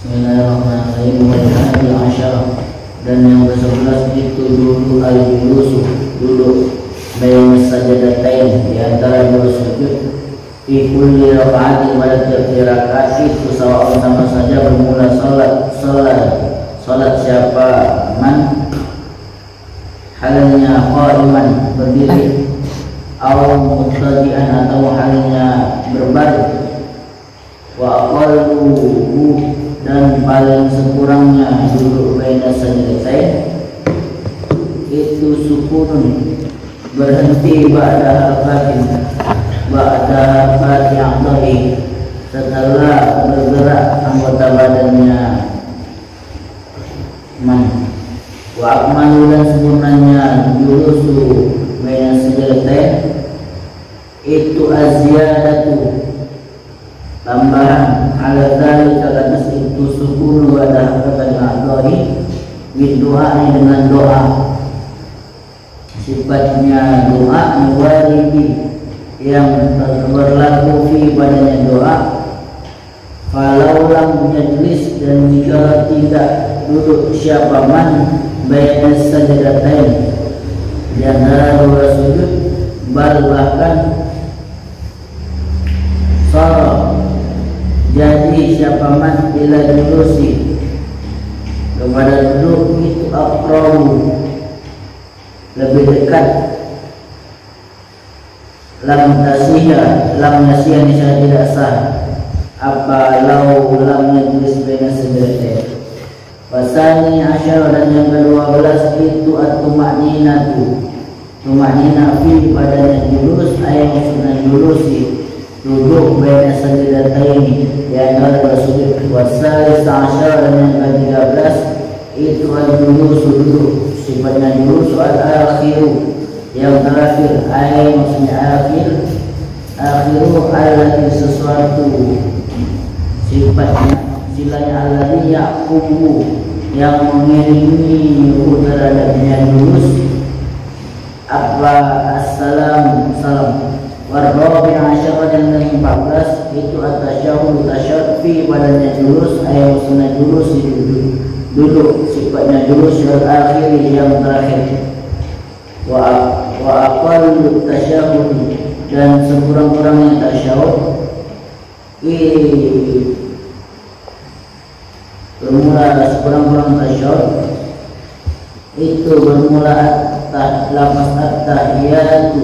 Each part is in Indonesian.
Bismillahirrahmanirrahim. Wal-hadi asyarah, dan yang ke-11 itu duduk al-julusu, duduk baina sajadatain, di antara dua sujud. Fi kulli raka'atin, pada tiap rakaat itu sawa'un, sama saja, bermula salat siapa man halnya qa'iman, berdiri, atau muttadi'an, atau halnya berbaring. Wa aqalluhu, dan paling sekurangnya duduk baina sajdatain itu sukunun, berhenti ba'da harfati a'dha'i, setelah bergerak anggota badannya man. Wa akmalu, dan sempurnanya julusu baina sajdatain itu az-ziyadatu, tambahan, ala dzalika, atas itu sukun wa harfati a'dha'i min doa, dengan doa, sifatnya doa muwaridi, yang berlaku fi padanya doa. Falau lam yajlis, dan jika tidak duduk siapa man baina sajdatain, di antara dua sujud, bahkan jadi siapa man bila julusi, kepada duduk itu aqrabu, lebih dekat. Lam nasiha niscaya tidak sah, apa lau lam yajlis baina sajdatain. Wasani asyar, dan yang ke-12 itu at-tuma'ninatu, tuma'nina fi padanya julus, ayat maksudnya julusi, duduk baina sajdatain, di antara dua sujud. Wasalis asyar, dan yang ke-13 itu al-julusu, duduk, sifatnya julus, al-akhiru, yang terakhir, ayat maksudnya akhiru alladhi, sesuatu, sifatnya silanya alladhi yaqumu, yang mengiringi terhadapnya julus, apa assalam, salam. Warrabi asyara, dan yang 14 itu at-tasyahud, tasyahud fi padanya julus, ayat maksudnya julus, duduk, sifatnya julus, al-akhir, yang terakhir. Wa aqallu tasyahud, dan sekurang-kurangnya tasyahud sekurang-kurang tasyahud itu bermula lafaz at-tahiyatu,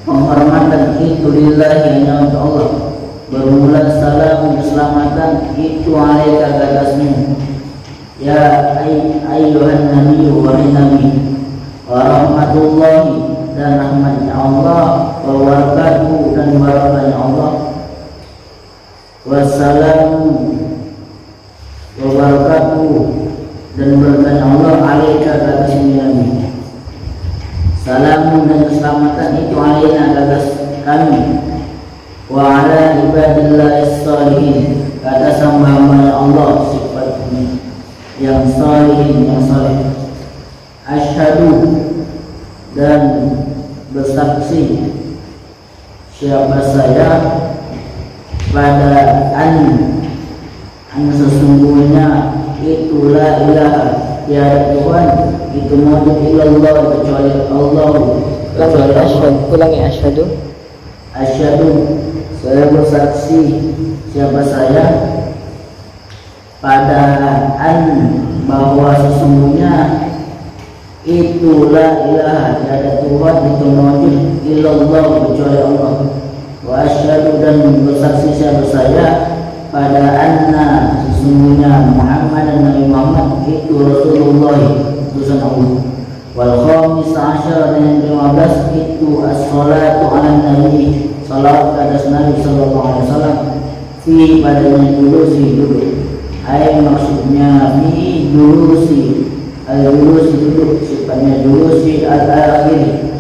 penghormatan itu lillahi, hanya untuk Allah. Bermula salam, keselamatan itu alaika, atasmu, ya ayyuhan nabiyyu, wahai nabi, wa rahmatullahi, dan rahmatnya Allah, wa barakatuhu, dan barakahnya Allah, wassalamu, wa barakatuhu, dan barakahnya Allah, alaika, atas nabi. Salamun, dan keselamatan itu alaina, atas kami, wa ala ibadillahis shalihin, atas hamba-hambanya Allah, sifatnya yang shalihin, yang saleh. Asyhadu, dan bersaksi siapa saya pada an sesungguhnya itu la ilaha, tiada Tuhan itu mawjud illallah, kecuali Allah. Ulangi asyhadu, ulangi asyhadu. Asyhadu, saya bersaksi siapa saya pada an, bahwa sesungguhnya itu la ilaha, tiada Tuhan itu mawjud illallah, kecuali Allah. Wa asyhadu, dan bersaksi siapa saya pada anna, sesungguhnya Muhammad, dan Nabi Muhammad itu Rasulullah, utusan Allah. Wal khamis asyar, dan yang 15 itu as-salatu ala nabi, salat atas Nabi sallallahu alaihi wasallam, fi padanya julusi, duduk, ay maksudnya fi julusi, al-julusi, duduk, sifatnya julusi, al-akhir,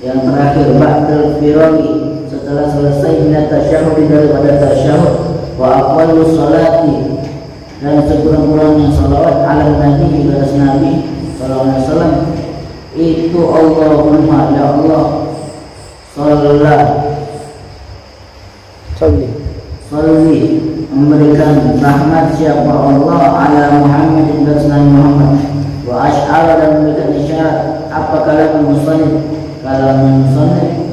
yang terakhir, ba'dal firagi, setelah selesai minat tasyahud, daripada tasyahud. Wa aqallu salati, dan sekurang-kurangnya salawat ala nabi, atas Nabi sallallahu alaihi wasallam itu Allahumma, ya Allah, salli memberikan rahmat siapa Allah ala Muhammad dan Nabi Muhammad, wa asy'ara dan memberikan isyarat apa kalam musannif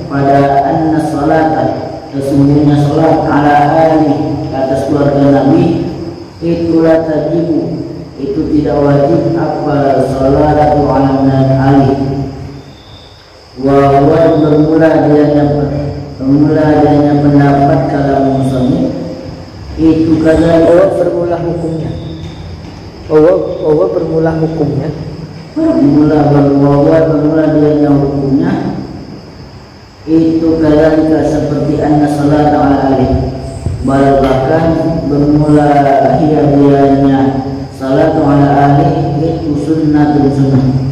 pada anna salata sesungguhnya salat ala ali atas keluarga Nabi itu la tajibu itu tidak wajib apa salatu ala ali wa bermula adanya pendapat kalam musannif itu kadang bermula hukumnya. Bermula hukumnya. Bermula adanya hukumnya itu kadang seperti anna salat ala ali, bahkan bermula adanya salat ala ali itu sunnah.